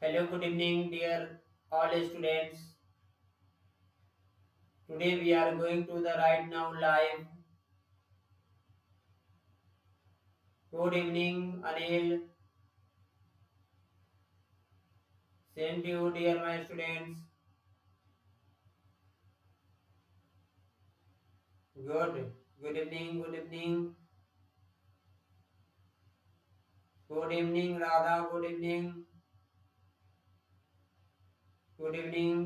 Hello, good evening, dear all students. Today we are going to the right now live. Good evening, Anil. Same to you, dear my students. Good. Good evening. Good evening. Good evening, Radha. Good evening. Good evening.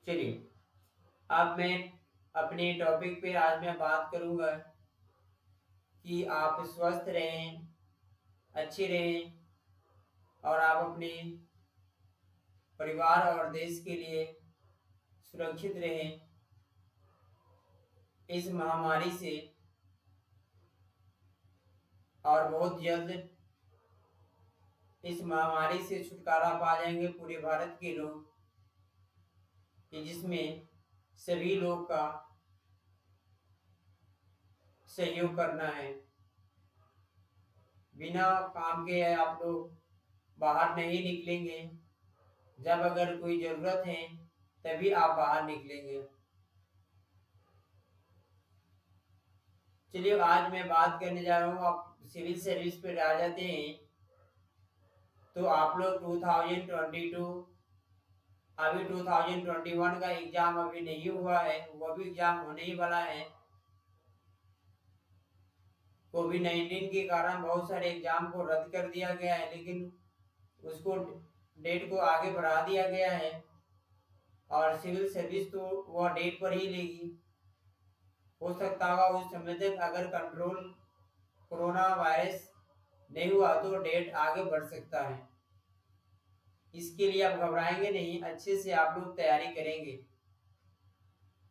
चलिए, अब मैं अपने topic पे आज मैं बात करूंगा कि आप स्वस्थ रहें, अच्छे रहें और आप अपने परिवार और देश के लिए सुरक्षित रहें इस महामारी से और बहुत जल्द इस महामारी से छुटकारा पा जाएंगे पूरे भारत के लोग, कि जिसमें सभी लोग का सहयोग करना है। बिना काम के आप लोग बाहर नहीं निकलेंगे। जब अगर कोई ज़रूरत है तभी आप बाहर निकलेंगे। चलिए, आज मैं बात करने जा रहा हूँ, आप सिविल सर्विस पे आ जाते हैं। तो आप लोग 2022 अभी 2021 का एग्जाम अभी नहीं हुआ है, वो भी एग्जाम होने ही वाला है। कोविड-19 के कारण बहुत सारे एग्जाम को रद्द कर दिया गया है, लेकिन उसको डेट को आगे बढ़ा दिया गया है और सिविल सर्विस तो वह डेट पर ही लेगी। हो सकता होगा उस समय तक अगर कंट्रोल कोरोना वायरस नहीं हुआ तो डेट आगे बढ़ सकता है। इसके लिए आप घबराएंगे नहीं, अच्छे से आप लोग तैयारी करेंगे।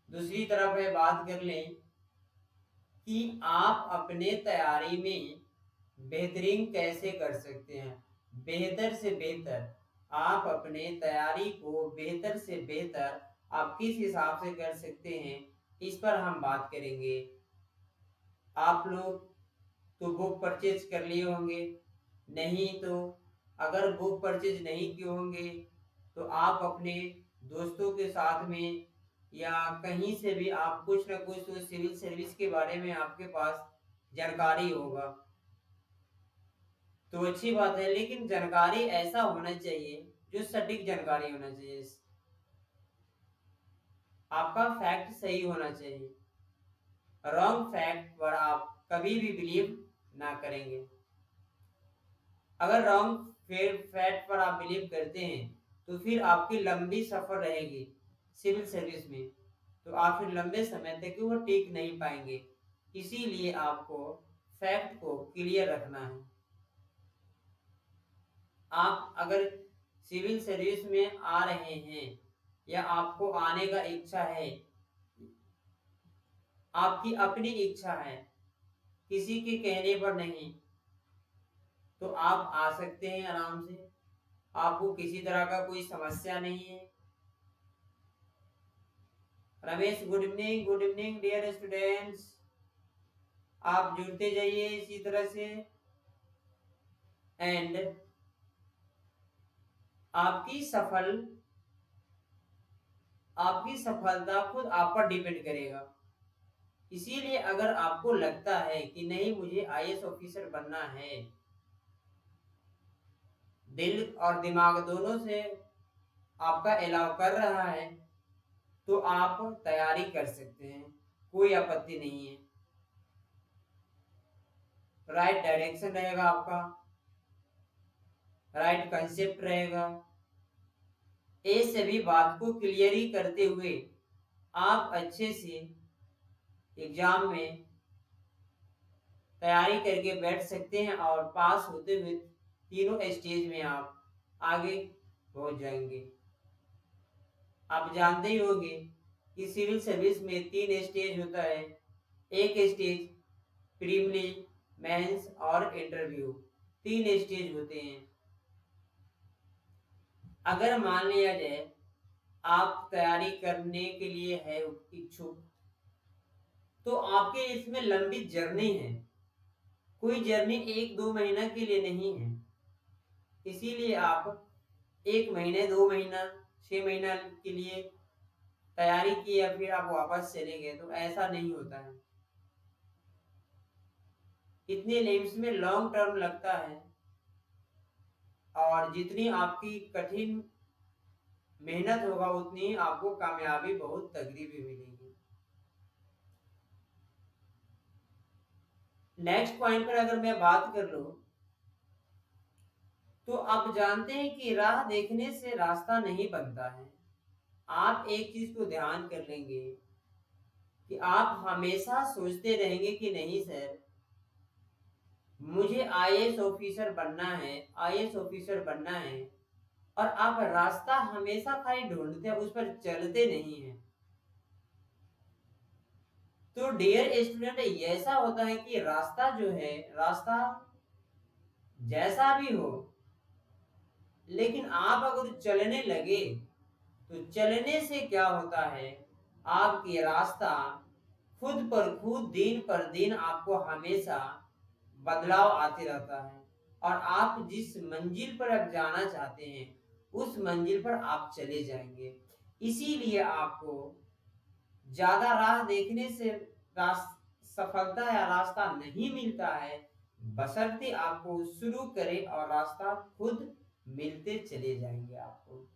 दूसरी तरफ है, बात कर लें कि आप अपने तैयारी में बेहतरीन कैसे कर सकते हैं। बेहतर से बेहतर आप अपने तैयारी को बेहतर से बेहतर आप किस हिसाब से कर सकते हैं, इस पर हम बात करेंगे। आप लोग तो बुक परचेज कर लिए होंगे, नहीं तो अगर बुक परचेज नहीं किए होंगे तो आप अपने दोस्तों के साथ में या कहीं से भी आप कुछ ना कुछ तो सिविल सर्विस के बारे में आपके पास जानकारी होगा, तो अच्छी बात है। लेकिन जानकारी ऐसा होना चाहिए जो सटीक जानकारी होना चाहिए। आपका फैक्ट सही होना चाहिए। रॉन्ग फैक्ट पर आप कभी भी बिलीव ना करेंगे। अगर रॉन्ग फैक्ट पर आप बिलीव करते हैं तो फिर आपकी लंबी सफर रहेगी सिविल सर्विस में, तो आप फिर लंबे समय तक वो टिक नहीं पाएंगे। इसीलिए आपको फैक्ट को क्लियर रखना है। आप अगर सिविल सर्विस में आ रहे हैं या आपको आने का इच्छा है, आपकी अपनी इच्छा है, किसी के कहने पर नहीं, तो आप आ सकते हैं आराम से। आपको किसी तरह का कोई समस्या नहीं है। Ramesh, good evening dear students. आप जुड़ते जाइए इसी तरह से एंड आपकी सफलता खुद आप पर डिपेंड करेगा। इसीलिए अगर आपको लगता है कि नहीं मुझे आईएएस ऑफिसर बनना है, दिल और दिमाग दोनों से आपका अलाउ कर रहा है, तो आप तैयारी कर सकते हैं, कोई आपत्ति नहीं है। राइट डायरेक्शन रहेगा आपका, राइट कंसेप्ट रहेगा। ये सभी बात को क्लियरली करते हुए आप अच्छे से एग्जाम में तैयारी करके बैठ सकते हैं और पास होते हुए तीनों स्टेज में आप आगे पहुंच जाएंगे। आप जानते ही होंगे कि सिविल सर्विस में 3 स्टेज होता है। एक स्टेज प्रीलिमिनरी, मेंस और इंटरव्यू, 3 स्टेज होते हैं। अगर मान लिया जाए आप तैयारी करने के लिए है इच्छुक, तो आपके इसमें लंबी जर्नी है। कोई जर्नी 1-2 महीना के लिए नहीं है। इसीलिए आप 1 महीने 2 महीना 6 महीना के लिए तैयारी की या फिर आप वापस चले गए, तो ऐसा नहीं होता है। इतने एम्स में लॉन्ग टर्म लगता है, और जितनी आपकी कठिन मेहनत होगा उतनी ही आपको कामयाबी बहुत तगड़ी भी मिलेगी। नेक्स्ट पॉइंट पर अगर मैं बात कर लूं, तो आप जानते हैं कि राह देखने से रास्ता नहीं बनता है। आप एक चीज को ध्यान कर लेंगे कि आप हमेशा सोचते रहेंगे कि नहीं सर, मुझे आईएएस ऑफिसर बनना है, आईएएस ऑफिसर बनना है, और आप रास्ता हमेशा खाली ढूंढते हैं, उस पर चलते नहीं हैं। तो डियर स्टूडेंट, ऐसा होता है कि रास्ता जो है, रास्ता जैसा भी हो, लेकिन आप अगर चलने लगे तो चलने से क्या होता है, आपकी रास्ता खुद पर खुद दिन पर दिन आपको हमेशा बदलाव आते रहता है, और आप जिस मंजिल पर अब जाना चाहते हैं उस मंजिल पर आप चले जाएंगे। इसीलिए आपको ज्यादा राह देखने से सफलता या रास्ता नहीं मिलता है, बशर्ते आपको शुरू करें और रास्ता खुद मिलते चले जाएंगे आपको।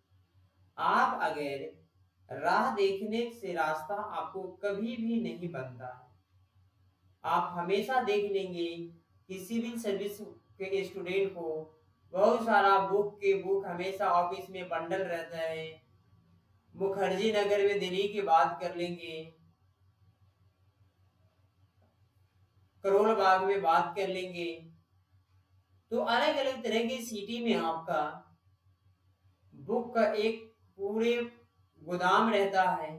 आप अगर राह देखने से रास्ता आपको कभी भी नहीं बनता है। आप हमेशा देख लेंगे कि सिविल सर्विस के स्टूडेंट को बहुत सारा बुक हमेशा ऑफिस में बंडल रहता है। मुखर्जी नगर में दिल्ली की बात कर लेंगे, करोल बाग में बात कर लेंगे, तो अलग अलग तरह की सिटी में आपका बुक का एक पूरे गोदाम रहता है।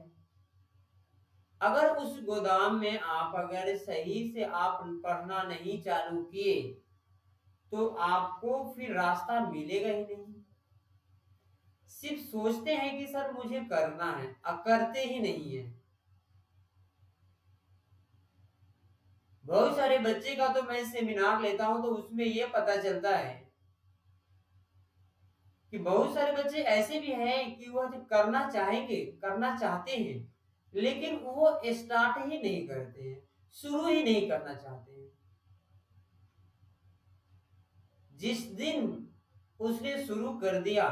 अगर उस गोदाम में आप अगर सही से आप पढ़ना नहीं चालू किए तो आपको फिर रास्ता मिलेगा ही नहीं। सिर्फ सोचते हैं कि सर मुझे करना है, अब करते ही नहीं है। बहुत सारे बच्चे का तो मैं सेमिनार लेता हूं तो उसमें यह पता चलता है कि बहुत सारे बच्चे ऐसे भी हैं कि वह करना चाहेंगे, करना चाहते हैं, लेकिन वो स्टार्ट ही नहीं करते हैं, शुरू ही नहीं करना चाहते हैं। जिस दिन उसने शुरू कर दिया,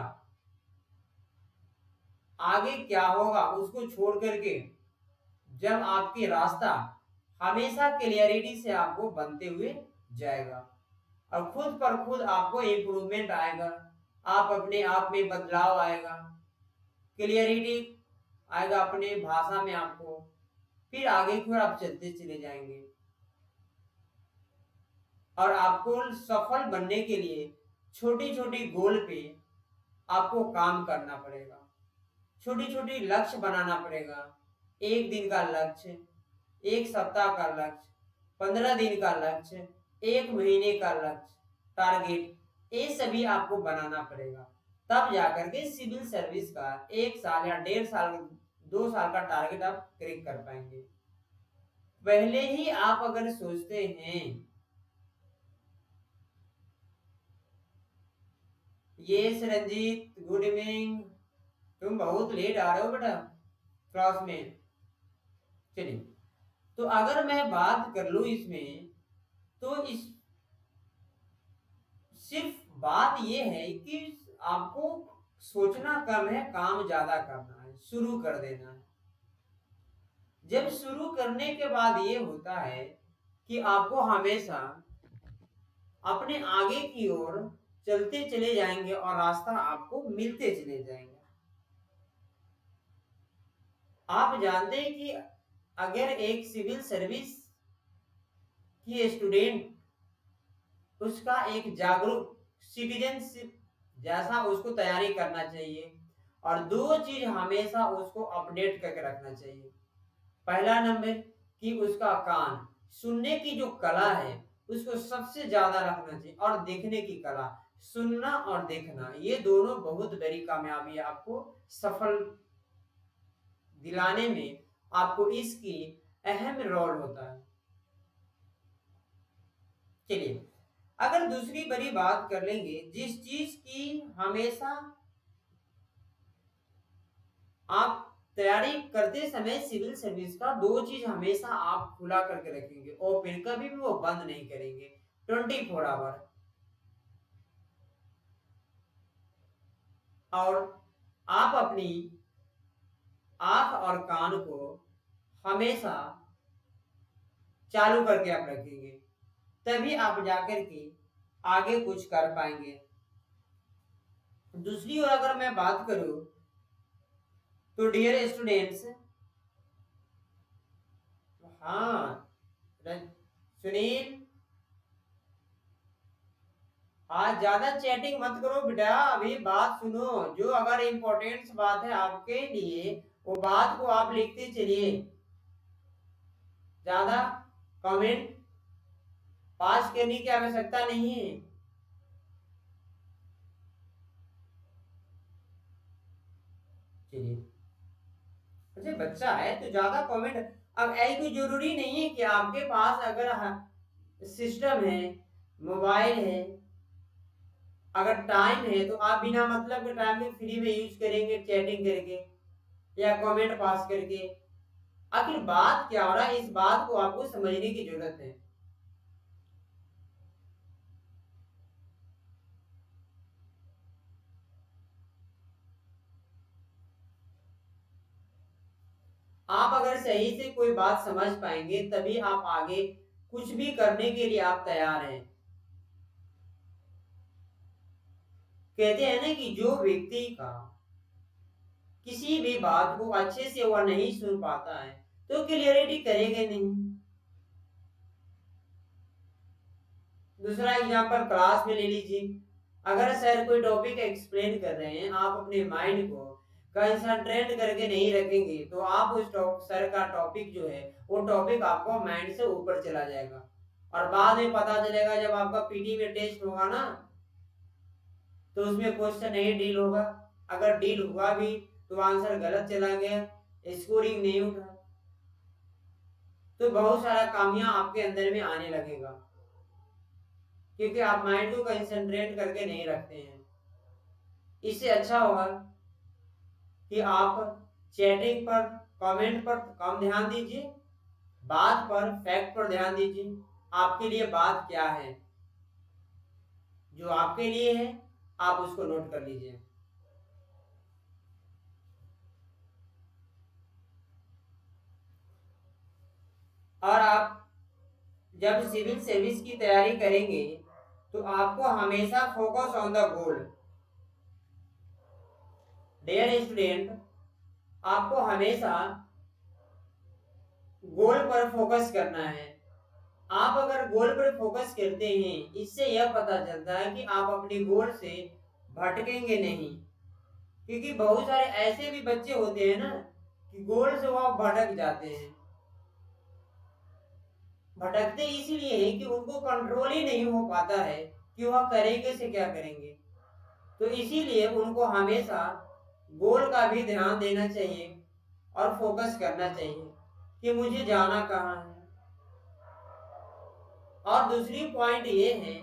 आगे क्या होगा उसको छोड़ करके, जब आपकी रास्ता हमेशा क्लियरिटी से आपको बनते हुए जाएगा और खुद पर खुद आपको इंप्रूवमेंट आएगा, आप अपने आप में बदलाव आएगा, क्लियरिटी आएगा अपने भाषा में आपको, फिर आगे की ओर आप चलते चले जाएंगे। और आपको सफल बनने के लिए छोटी छोटी गोल पे आपको काम करना पड़ेगा, छोटी छोटी लक्ष्य बनाना पड़ेगा। 1 दिन का लक्ष्य, 1 सप्ताह का लक्ष्य, 15 दिन का लक्ष्य, 1 महीने का लक्ष्य, टारगेट, ये सभी आपको बनाना पड़ेगा। तब जाकर के सिविल सर्विस का 1 साल या 1.5 साल 2 साल का टारगेट आप क्रैक कर पाएंगे। पहले ही आप अगर सोचते हैं, ये रंजीत गुड इवनिंग, तुम बहुत लेट आ रहे हो बेटा क्लास में। चलिए, तो अगर मैं बात कर लूं इसमें, तो इस सिर्फ बात यह है कि आपको सोचना कम है, काम ज्यादा करना है, शुरू कर देना है। जब शुरू करने के बाद ये होता है कि आपको हमेशा अपने आगे की ओर चलते चले जाएंगे और रास्ता आपको मिलते चले जाएंगे। आप जानते हैं कि अगर एक सिविल सर्विस की स्टूडेंट, उसका एक जागरूक सिटीजनशिप जैसा उसको तैयारी करना चाहिए, और 2 चीज हमेशा उसको अपडेट करके रखना चाहिए। पहला नंबर कि उसका कान सुनने की जो कला है उसको सबसे ज्यादा रखना चाहिए, और देखने की कला, सुनना और देखना, ये दोनों बहुत बड़ी कामयाबी आपको सफल दिलाने में आपको इसकी अहम रोल होता है। चलिए, अगर दूसरी बड़ी बात कर लेंगे, जिस चीज की हमेशा आप तैयारी करते समय सिविल सर्विस का दो चीज हमेशा आप खुला करके रखेंगे और फिर कभी भी वो बंद नहीं करेंगे, 24 आवर। और आप अपनी आंख और कान को हमेशा चालू करके आप रखेंगे, तभी आप जाकर के आगे कुछ कर पाएंगे। दूसरी ओर अगर मैं बात करूं तो डियर स्टूडेंट्स, हाँ सुनील, आज ज्यादा चैटिंग मत करो बेटा, अभी बात सुनो। जो अगर इम्पोर्टेंट बात है आपके लिए वो बात को आप लिखते चलिए, ज्यादा कमेंट पास करने की आवश्यकता नहीं है। चलिए, अच्छा बच्चा है तो ज्यादा कमेंट, अब ऐसी कोई जरूरी नहीं है कि आपके पास अगर सिस्टम है, मोबाइल है, अगर टाइम है तो आप बिना मतलब के टाइम में फ्री में यूज करेंगे चैटिंग करके या कमेंट पास करके। आखिर बात क्या हो रहा है, इस बात को आपको समझने की जरूरत है। आप अगर सही से कोई बात समझ पाएंगे तभी आप आगे कुछ भी करने के लिए आप तैयार हैं। कहते हैं ना कि जो व्यक्ति का किसी भी बात को अच्छे से वह नहीं सुन पाता है तो क्लियरिटी करेगा नहीं। दूसरा एग्जांपल क्लास में ले लीजिए, अगर सर कोई टॉपिक एक्सप्लेन कर रहे हैं, आप अपने माइंड को कंसंट्रेट करके नहीं रखेंगे तो आप उस सर का टॉपिक जो है वो टॉपिक आपको माइंड से ऊपर चला जाएगा और बाद में पता चलेगा जब आपका पीटी में टेस्ट होगा ना तो उसमें क्वेश्चन नहीं डील होगा, अगर डील हुआ भी तो आंसर गलत चला गया, स्कोरिंग नहीं उठा, तो बहुत सारा कामियां आपके अंदर में आने लगेगा क्योंकि आप माइंड को कंसंट्रेट करके नहीं रखते हैं। इससे अच्छा होगा कि आप चैटिंग पर, कमेंट पर कम ध्यान दीजिए, बात पर, फैक्ट पर ध्यान दीजिए। आपके लिए बात क्या है, जो आपके लिए है आप उसको नोट कर लीजिए। और आप जब सिविल सर्विस की तैयारी करेंगे तो आपको हमेशा focus on the goal. Dear student, आपको हमेशा गोल पर फोकस करना है। आप अगर गोल पर फोकस करते हैं, इससे यह पता चलता है कि आप अपनी गोल से भटकेंगे नहीं, क्योंकि बहुत सारे ऐसे भी बच्चे होते हैं ना कि गोल से वह भटक जाते हैं। भटकते इसीलिए है कि उनको कंट्रोल ही नहीं हो पाता है कि वह करेंगे से क्या करेंगे। तो इसीलिए उनको हमेशा गोल का भी ध्यान देना चाहिए और फोकस करना चाहिए कि मुझे जाना कहाँ है। और दूसरी पॉइंट ये है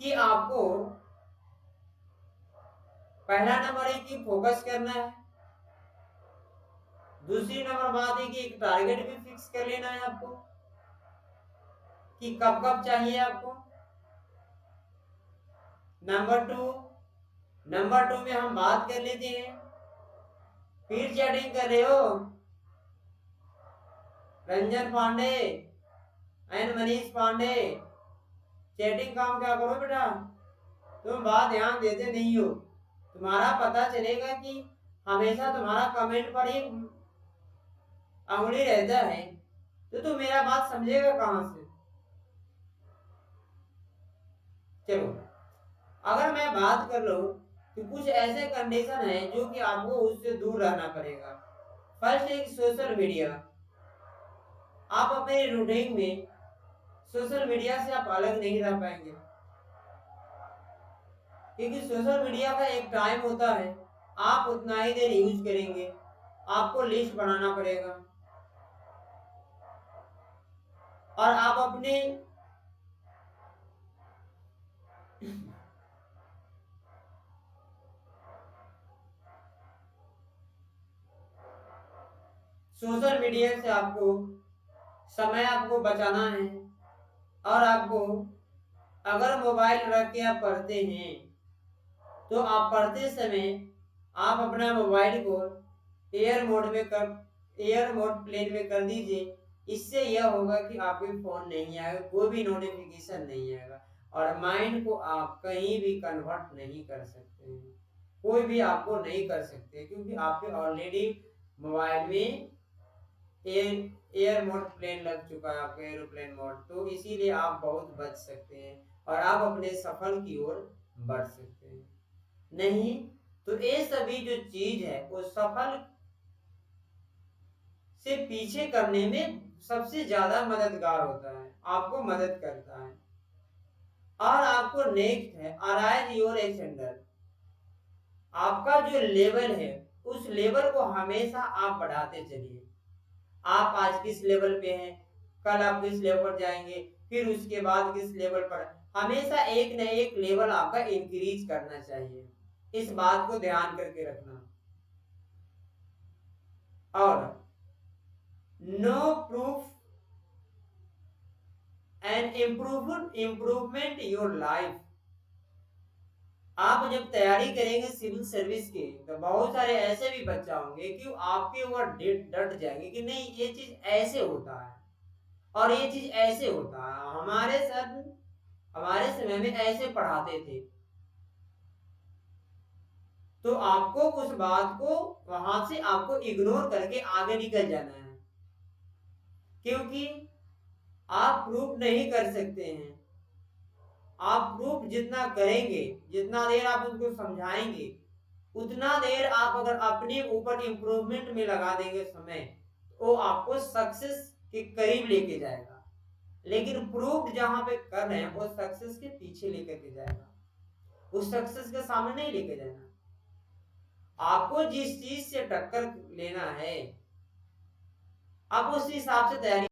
कि आपको पहला नंबर है कि फोकस करना है, दूसरी नंबर बात है कि एक टारगेट भी फिक्स कर लेना है आपको कि कब कब चाहिए आपको। नंबर टू में हम बात कर लेते हैं, फिर चैटिंग कर रहे हो रंजन पांडे एंड मनीष पांडे, चैटिंग काम क्या करो बेटा, तुम बात ध्यान देते नहीं हो। तुम्हारा पता चलेगा कि हमेशा तुम्हारा कमेंट पर ही अंगुली रहता है तो तू मेरा बात समझेगा कहां से। चलो, अगर मैं बात कर लूं तो कुछ ऐसे कंडीशन है जो कि आपको उससे दूर रहना पड़ेगा। फर्स्ट एक सोशल मीडिया। आप अपने रूटीन में सोशल मीडिया से आप अलग नहीं रह पाएंगे, क्योंकि सोशल मीडिया का एक टाइम होता है, आप उतना ही देर यूज करेंगे, आपको लिस्ट बनाना पड़ेगा और आप अपने सोशल मीडिया से आपको समय आपको बचाना है, और आपको अगर मोबाइल रख के आप पढ़ते हैं तो आप पढ़ते समय आप अपना मोबाइल को एयर मोड प्लेन में कर दीजिए। इससे यह होगा कि आपके फोन नहीं आएगा, कोई भी नोटिफिकेशन नहीं आएगा, और माइंड को आप कहीं भी कन्वर्ट नहीं कर सकते हैं, कोई भी आपको नहीं कर सकते, क्योंकि आपके ऑलरेडी मोबाइल में एयर मोड प्लेन लग चुका है, आपका एरोप्लेन मोड। तो इसीलिए आप बहुत बच सकते हैं और आप अपने सफल की ओर बढ़ सकते हैं। नहीं तो ये सभी जो चीज है वो सफल से पीछे करने में सबसे ज्यादा मददगार होता है, आपको मदद करता है। और आपको नेक्स्ट है अराइज योर एक्सेंडर। आपका जो लेवल है उस लेवल को हमेशा आप बढ़ाते चलिए। आप आज किस लेवल पे हैं, कल आप किस लेवल पर जाएंगे, फिर उसके बाद किस लेवल पर, हमेशा एक न एक लेवल आपका इंक्रीज करना चाहिए। इस बात को ध्यान करके रखना। और no proof and improvement your life. आप जब तैयारी करेंगे सिविल सर्विस की तो बहुत सारे ऐसे भी बच्चे होंगे कि आपके ऊपर डट जाएंगे कि नहीं ये चीज ऐसे होता है और ये चीज ऐसे होता है, हमारे सर हमारे समय में ऐसे पढ़ाते थे। तो आपको उस बात को वहां से आपको इग्नोर करके आगे निकल जाना है, क्योंकि आप प्रूफ नहीं कर सकते हैं। आप प्रूफ जितना करेंगे, जितना देर आप उनको समझाएंगे, उतना देर आप अगर अपने ऊपर इंप्रूवमेंट में लगा देंगे समय, तो आपको सक्सेस के करीब लेके जाएगा। लेकिन प्रूफ जहां पे कर रहे हैं वो सक्सेस के पीछे लेकर के जाएगा, उस सक्सेस के सामने नहीं लेके जाना। आपको जिस चीज से टक्कर लेना है आप उस हिसाब से तैयारी